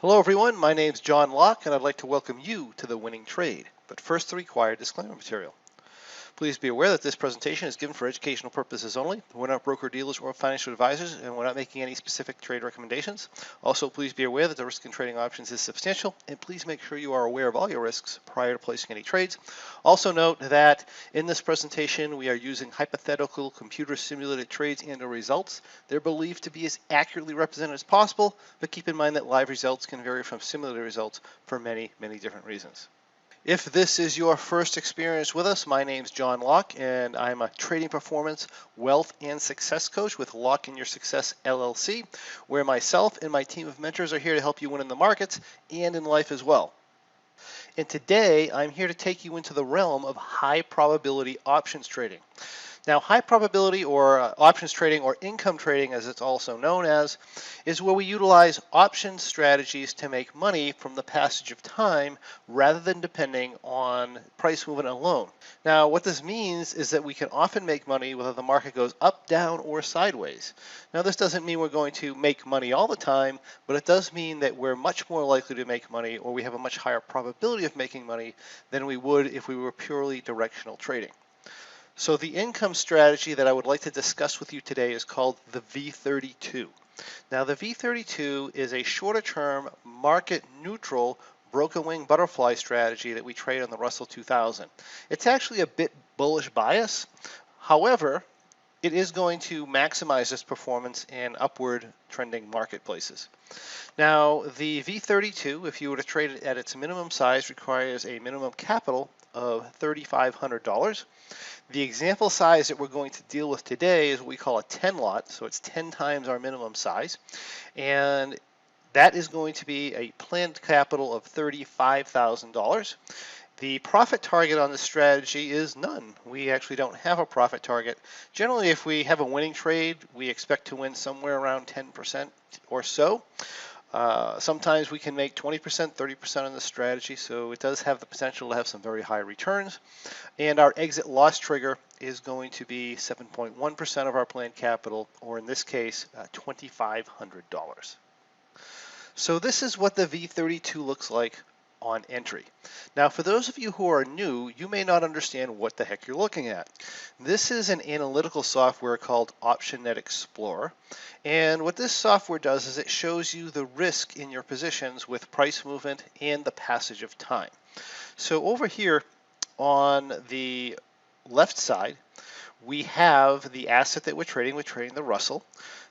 Hello everyone, my name is John Locke and I'd like to welcome you to The Winning Trade. But first, the required disclaimer material. Please be aware that this presentation is given for educational purposes only. We're not broker-dealers or financial advisors, and we're not making any specific trade recommendations. Also, please be aware that the risk in trading options is substantial, and please make sure you are aware of all your risks prior to placing any trades. Also note that in this presentation, we are using hypothetical computer-simulated trades and or results. They're believed to be as accurately represented as possible, but keep in mind that live results can vary from simulated results for many, many different reasons. If this is your first experience with us, my name is John Locke, and I'm a trading performance, wealth, and success coach with Locke in Your Success LLC, where myself and my team of mentors are here to help you win in the markets and in life as well. And today, I'm here to take you into the realm of high probability options trading. Now, high probability or options trading, or income trading as it's also known as, is where we utilize option strategies to make money from the passage of time rather than depending on price movement alone. Now, what this means is that we can often make money whether the market goes up, down, or sideways. Now, this doesn't mean we're going to make money all the time, but it does mean that we're much more likely to make money, or we have a much higher probability of making money than we would if we were purely directional trading. So the income strategy that I would like to discuss with you today is called the V32. Now the V32 is a shorter term market neutral broken wing butterfly strategy that we trade on the Russell 2000. It's actually a bit bullish bias. However, it is going to maximize this performance in upward trending marketplaces. Now the V32, if you were to trade it at its minimum size, requires a minimum capital of $3,500. The example size that we're going to deal with today is what we call a 10 lot, so it's 10 times our minimum size, and that is going to be a planned capital of $35,000. The profit target on this strategy is none. We actually don't have a profit target. Generally, if we have a winning trade, we expect to win somewhere around 10% or so. Sometimes we can make 20%, 30% on this strategy, so it does have the potential to have some very high returns. And our exit loss trigger is going to be 7.1% of our planned capital, or in this case, $2,500. So this is what the V32 looks like on entry. Now, for those of you who are new, you may not understand what the heck you're looking at. This is an analytical software called OptionNet Explorer. And what this software does is it shows you the risk in your positions with price movement and the passage of time. So over here on the left side, we have the asset that we're trading. We're trading the Russell.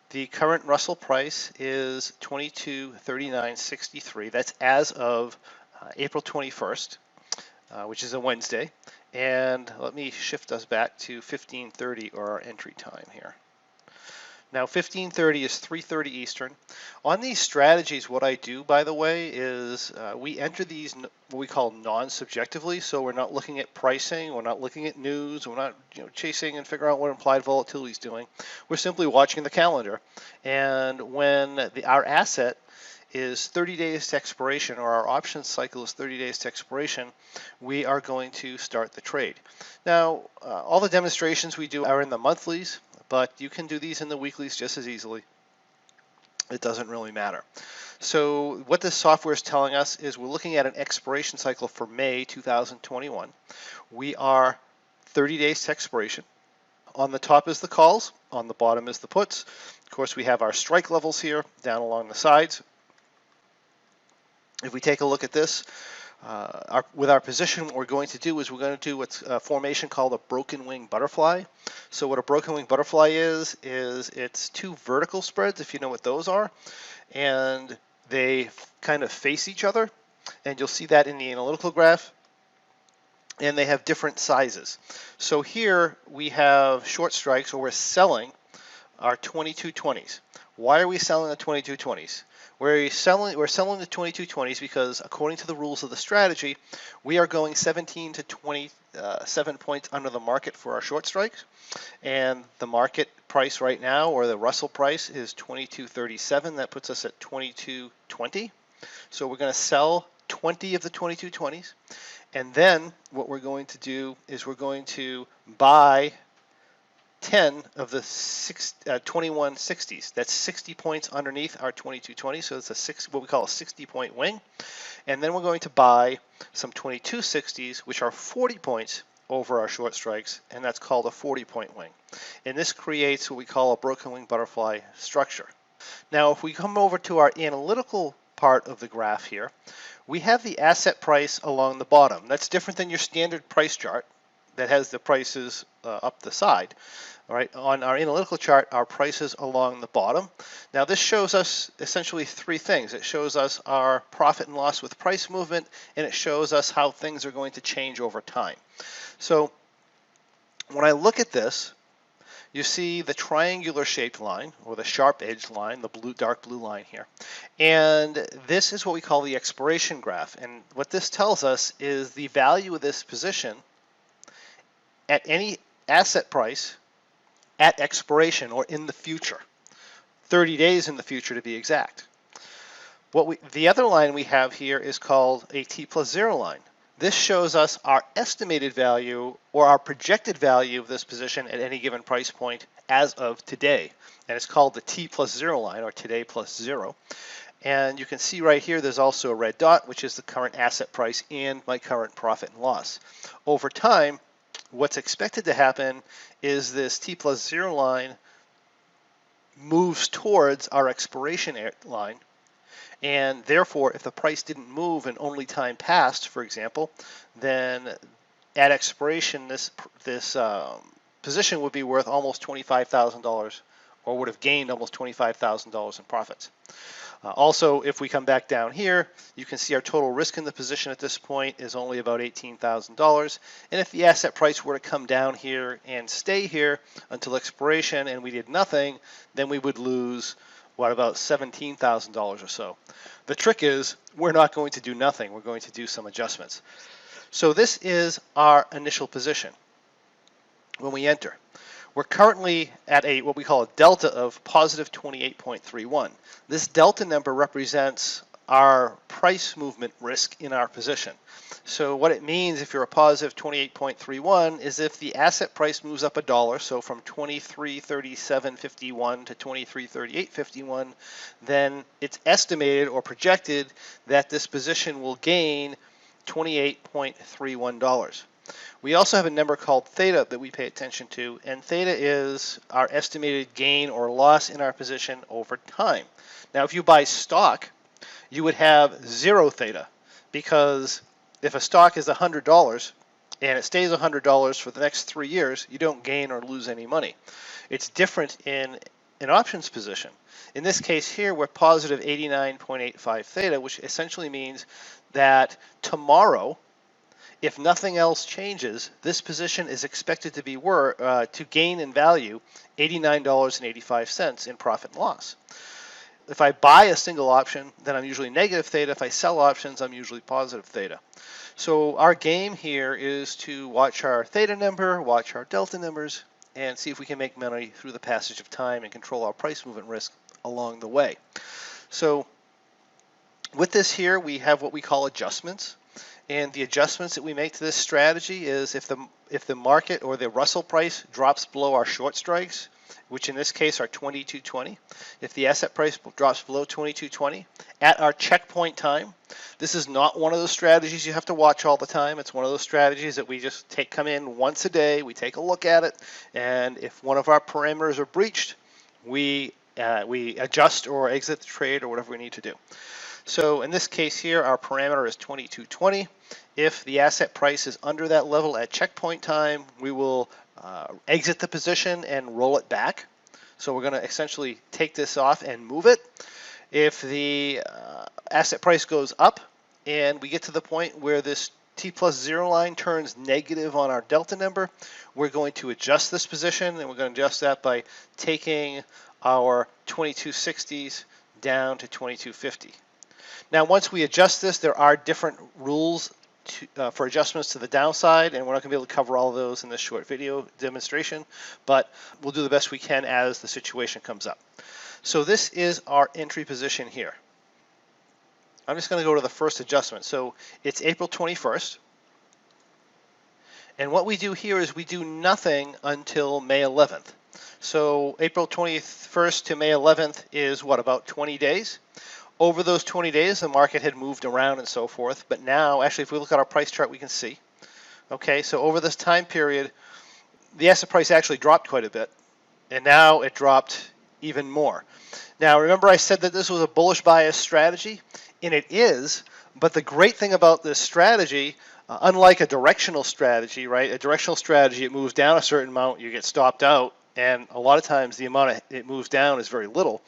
The current Russell price is 2239.63. That's as of April 21st, which is a Wednesday. And let me shift us back to 1530, or our entry time here. Now 1530 is 3:30 Eastern. On these strategies, what I do, by the way, is we enter these what we call non-subjectively. So we're not looking at pricing, we're not looking at news, we're not chasing and figuring out what implied volatility is doing. We're simply watching the calendar. And when our asset is 30 days to expiration, or our option cycle is 30 days to expiration, we are going to start the trade. Now, all the demonstrations we do are in the monthlies, but you can do these in the weeklies just as easily. It doesn't really matter. So what this software is telling us is we're looking at an expiration cycle for May 2021. We are 30 days to expiration. On the top is the calls, on the bottom is the puts. Of course, we have our strike levels here down along the sides. If we take a look at this, with our position, what we're going to do is we're going to do what's a formation called a broken wing butterfly. So what a broken wing butterfly is it's two vertical spreads, if you know what those are, and they kind of face each other, and you'll see that in the analytical graph, and they have different sizes. So here we have short strikes, or we're selling our 2220s. Why are we selling the 2220s? We're selling the 2220s because, according to the rules of the strategy, we are going 17 to 27 points under the market for our short strikes, and the market price right now, or the Russell price, is 2237. That puts us at 2220. So we're going to sell 20 of the 2220s, and then what we're going to do is we're going to buy 10 of the 2160s. That's 60 points underneath our 2220, so it's what we call a 60-point wing. And then we're going to buy some 2260s, which are 40 points over our short strikes, and that's called a 40-point wing. And this creates what we call a broken wing butterfly structure. Now, if we come over to our analytical part of the graph here, we have the asset price along the bottom. That's different than your standard price chart that has the prices up the side. All right, on our analytical chart, our prices along the bottom. Now this shows us essentially three things. It shows us our profit and loss with price movement, and it shows us how things are going to change over time. So when I look at this, you see the triangular shaped line, or the sharp edged line, the blue, dark blue line here. And this is what we call the expiration graph. And what this tells us is the value of this position at any asset price at expiration, or in the future, 30 days in the future to be exact. The other line we have here is called a T plus 0 line. This shows us our estimated value or our projected value of this position at any given price point as of today. And it's called the T plus 0 line, or today plus 0. And you can see right here there's also a red dot, which is the current asset price and my current profit and loss. Over time, what's expected to happen is this T plus 0 line moves towards our expiration line, and therefore if the price didn't move and only time passed, for example, then at expiration this position would be worth almost $25,000, or would have gained almost $25,000 in profits. Also, if we come back down here, you can see our total risk in the position at this point is only about $18,000. And if the asset price were to come down here and stay here until expiration and we did nothing, then we would lose, what, about $17,000 or so. The trick is we're not going to do nothing. We're going to do some adjustments. So this is our initial position when we enter. We're currently at what we call a delta of positive 28.31. This delta number represents our price movement risk in our position. So what it means if you're a positive 28.31 is if the asset price moves up $1, so from 23.3751 to 23.3851, then it's estimated or projected that this position will gain $28.31. We also have a number called theta that we pay attention to, and theta is our estimated gain or loss in our position over time. Now, if you buy stock, you would have 0 theta, because if a stock is $100 and it stays $100 for the next 3 years, you don't gain or lose any money. It's different in an options position. In this case here, we're positive 89.85 theta, which essentially means that tomorrow, if nothing else changes, this position is expected to be to gain in value $89.85 in profit and loss. If I buy a single option, then I'm usually negative theta. If I sell options, I'm usually positive theta. So our game here is to watch our theta number, watch our delta numbers, and see if we can make money through the passage of time and control our price movement risk along the way. So with this here, we have what we call adjustments. And the adjustments that we make to this strategy is if the market or the Russell price drops below our short strikes, which in this case are 22.20, if the asset price drops below 22.20 at our checkpoint time, this is not one of those strategies you have to watch all the time. It's one of those strategies that we just come in once a day, we take a look at it, and if one of our parameters are breached, we adjust or exit the trade or whatever we need to do. So in this case here, our parameter is 22.20. If the asset price is under that level at checkpoint time, we will exit the position and roll it back. So we're going to essentially take this off and move it. If the asset price goes up and we get to the point where this T plus 0 line turns negative on our delta number, we're going to adjust this position, and we're going to adjust that by taking our 2260s down to 2250. Now, once we adjust this, there are different rules for adjustments to the downside, and we're not going to be able to cover all of those in this short video demonstration, but we'll do the best we can as the situation comes up. So this is our entry position here. I'm just going to go to the first adjustment. So it's April 21st, And what we do here is we do nothing until May 11th. So April 21st to May 11th is what, about 20 days? Over those 20 days, the market had moved around and so forth. But now, actually, if we look at our price chart, we can see. Okay, so over this time period, the asset price actually dropped quite a bit. And now it dropped even more. Now, remember I said that this was a bullish bias strategy? And it is. But the great thing about this strategy, unlike a directional strategy, right? A directional strategy, it moves down a certain amount, you get stopped out, and a lot of times the amount it moves down is very little.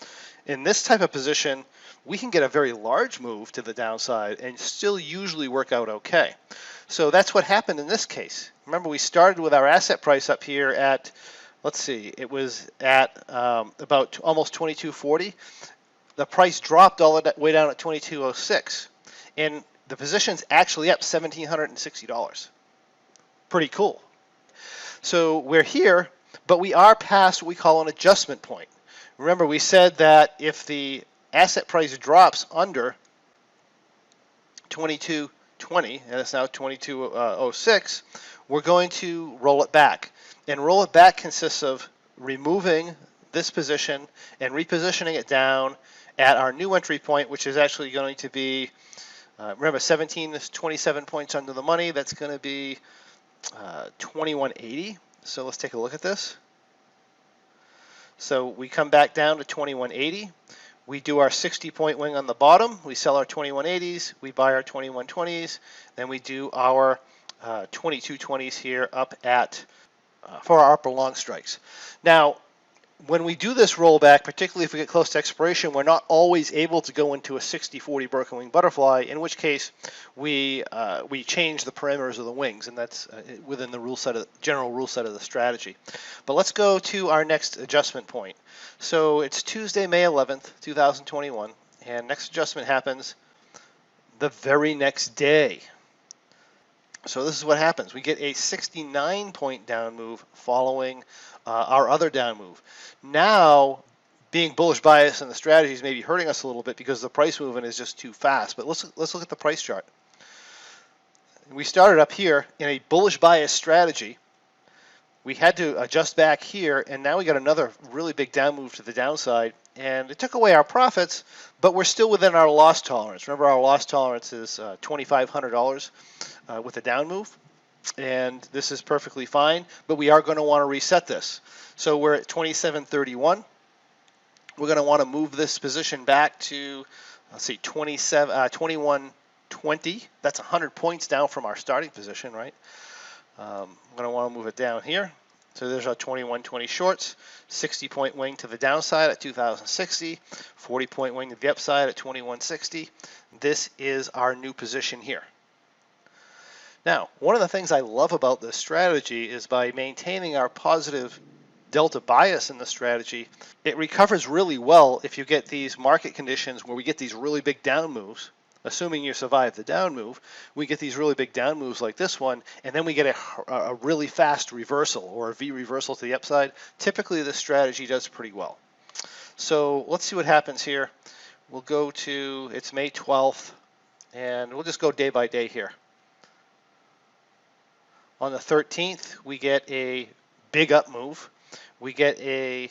In this type of position, we can get a very large move to the downside and still usually work out okay. So that's what happened in this case. Remember, we started with our asset price up here at, let's see, it was at about almost 22.40. The price dropped all the way down at 22.06. And the position's actually up $1,760. Pretty cool. So we're here, but we are past what we call an adjustment point. Remember, we said that if the asset price drops under 22.20, and it's now 22.06, we're going to roll it back. And roll it back consists of removing this position and repositioning it down at our new entry point, which is actually going to be, remember, 17 is 27 points under the money. That's going to be 21.80. So let's take a look at this. So we come back down to 21.80. We do our 60-point wing on the bottom. We sell our 21.80s. We buy our 21.20s. Then we do our 22.20s here up at for our upper long strikes. Now, when we do this rollback, particularly if we get close to expiration, we're not always able to go into a 60-40 broken wing butterfly, in which case we change the parameters of the wings, and that's within the general rule set of the strategy. But let's go to our next adjustment point. So it's Tuesday, May 11th, 2021, and next adjustment happens the very next day. So this is what happens. We get a 69-point down move following our other down move. Now, being bullish bias in the strategies may be hurting us a little bit because the price movement is just too fast. But let's look at the price chart. We started up here in a bullish bias strategy. We had to adjust back here, and now we got another really big down move to the downside. And it took away our profits, but we're still within our loss tolerance. Remember, our loss tolerance is $2,500 with a down move. And this is perfectly fine, but we are going to want to reset this. So we're at 27.31. We're going to want to move this position back to, let's see, 21.20. That's 100 points down from our starting position, right? I'm going to want to move it down here. So there's our 21.20 shorts, 60-point wing to the downside at 2,060, 40-point wing to the upside at 21.60. This is our new position here. Now, one of the things I love about this strategy is by maintaining our positive delta bias in the strategy, it recovers really well if you get these market conditions where we get these really big down moves. Assuming you survive the down move, we get these really big down moves like this one, and then we get a really fast reversal or a V reversal to the upside. Typically, this strategy does pretty well. So let's see what happens here. We'll go to, it's May 12th, and we'll just go day by day here. On the 13th, we get a big up move. We get a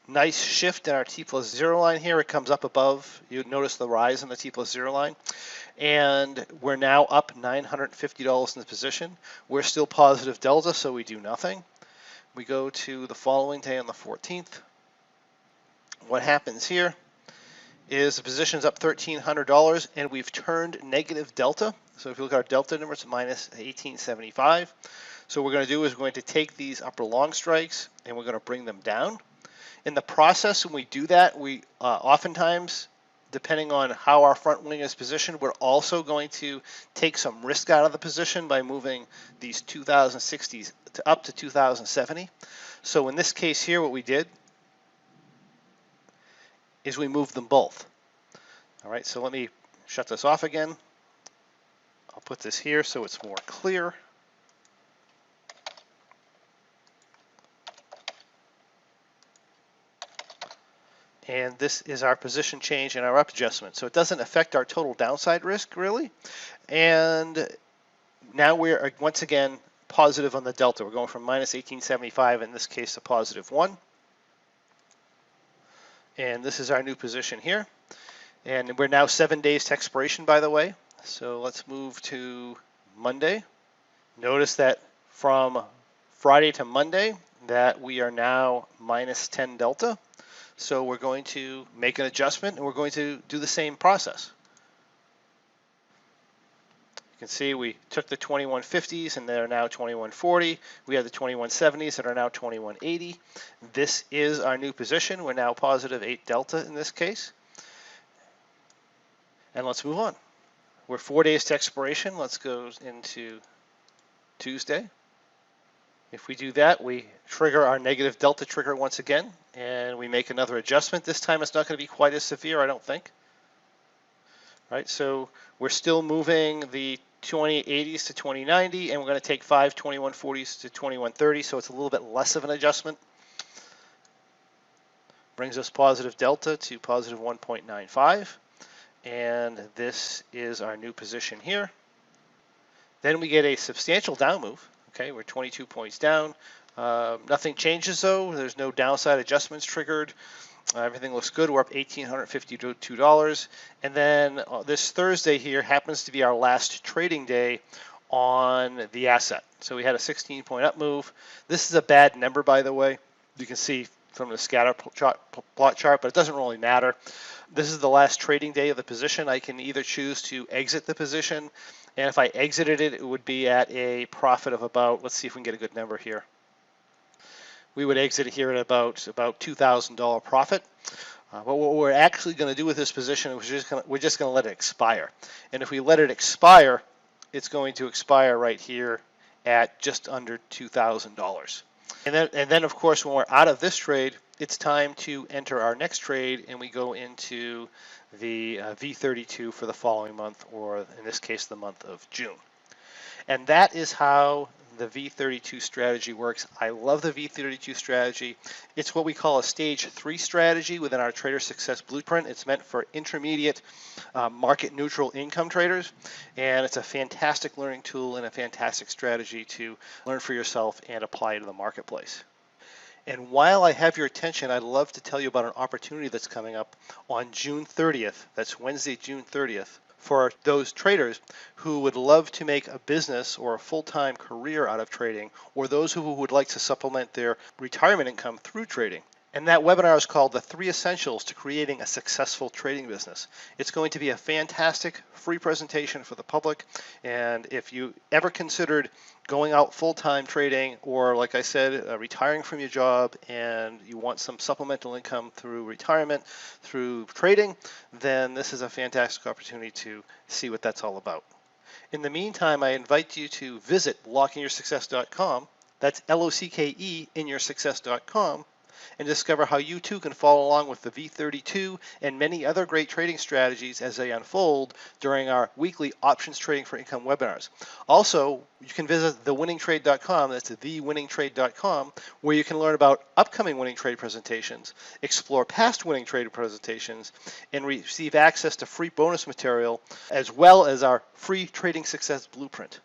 nice shift in our T plus 0 line here. It comes up above. You notice the rise in the T plus 0 line. And we're now up $950 in the position. We're still positive delta, so we do nothing. We go to the following day on the 14th. What happens here is the position's up $1,300, and we've turned negative delta. So if you look at our delta number, it's minus 1875. So what we're going to do is we're going to take these upper long strikes and we're going to bring them down. In the process, when we do that, we oftentimes, depending on how our front wing is positioned, we're also going to take some risk out of the position by moving these 2060s up to 2070. So in this case here, what we did is we moved them both. All right, so let me shut this off again. I'll put this here so it's more clear. And this is our position change and our up adjustment. So it doesn't affect our total downside risk, really. And now we're, once again, positive on the delta. We're going from minus 1875 in this case to positive 1. And this is our new position here. And we're now 7 days to expiration, by the way. So let's move to Monday. Notice that from Friday to Monday that we are now minus 10 delta. So we're going to make an adjustment and we're going to do the same process. You can see we took the 2150s and they're now 2140. We have the 2170s that are now 2180. This is our new position. We're now positive 8 delta in this case. And let's move on. We're 4 days to expiration. Let's go into Tuesday. If we do that, we trigger our negative delta trigger once again, and we make another adjustment. This time it's not going to be quite as severe, I don't think. Right, so we're still moving the 2080s to 2090, and we're going to take 5 2140s to 2130, so it's a little bit less of an adjustment. Brings us positive delta to positive 1.95, and this is our new position here. Then we get a substantial down move. Okay, we're 22 points down. Nothing changes though. There's no downside adjustments triggered. Everything looks good. We're up $1,852. And then this Thursday here happens to be our last trading day on the asset. So we had a 16-point up move. This is a bad number, by the way. You can see from the scatter plot chart, but it doesn't really matter. This is the last trading day of the position. I can either choose to exit the position, and if I exited it, it would be at a profit of about, let's see if we can get a good number here. We would exit it here at about $2,000 profit. But what we're actually going to do with this position is we're just going to let it expire. And if we let it expire, it's going to expire right here at just under $2,000. And then, of course, when we're out of this trade, it's time to enter our next trade, and we go into the V32 for the following month, or in this case, the month of June. And that is how the V32 strategy works. I love the V32 strategy. It's what we call a stage 3 strategy within our Trader Success Blueprint. It's meant for intermediate market neutral income traders, and it's a fantastic learning tool and a fantastic strategy to learn for yourself and apply to the marketplace. And while I have your attention, I'd love to tell you about an opportunity that's coming up on June 30th. That's Wednesday, June 30th. For those traders who would love to make a business or a full-time career out of trading, or those who would like to supplement their retirement income through trading. And that webinar is called The 3 Essentials to Creating a Successful Trading Business. It's going to be a fantastic free presentation for the public. And if you ever considered going out full-time trading, or like I said, retiring from your job, and you want some supplemental income through retirement, through trading, then this is a fantastic opportunity to see what that's all about. In the meantime, I invite you to visit lockinyoursuccess.com. That's LOCKE in yoursuccess.com. And discover how you too can follow along with the V32 and many other great trading strategies as they unfold during our weekly Options Trading for Income webinars. Also, you can visit thewinningtrade.com, that's thewinningtrade.com, where you can learn about upcoming winning trade presentations, explore past winning trade presentations, and receive access to free bonus material, as well as our free Trading Success Blueprint.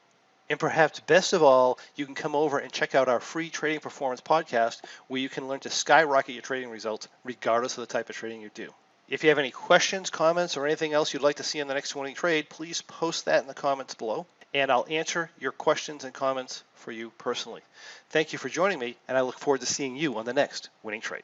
And perhaps best of all, you can come over and check out our free Trading Performance podcast, where you can learn to skyrocket your trading results regardless of the type of trading you do. If you have any questions, comments, or anything else you'd like to see in the next winning trade, please post that in the comments below, and I'll answer your questions and comments for you personally. Thank you for joining me, and I look forward to seeing you on the next winning trade.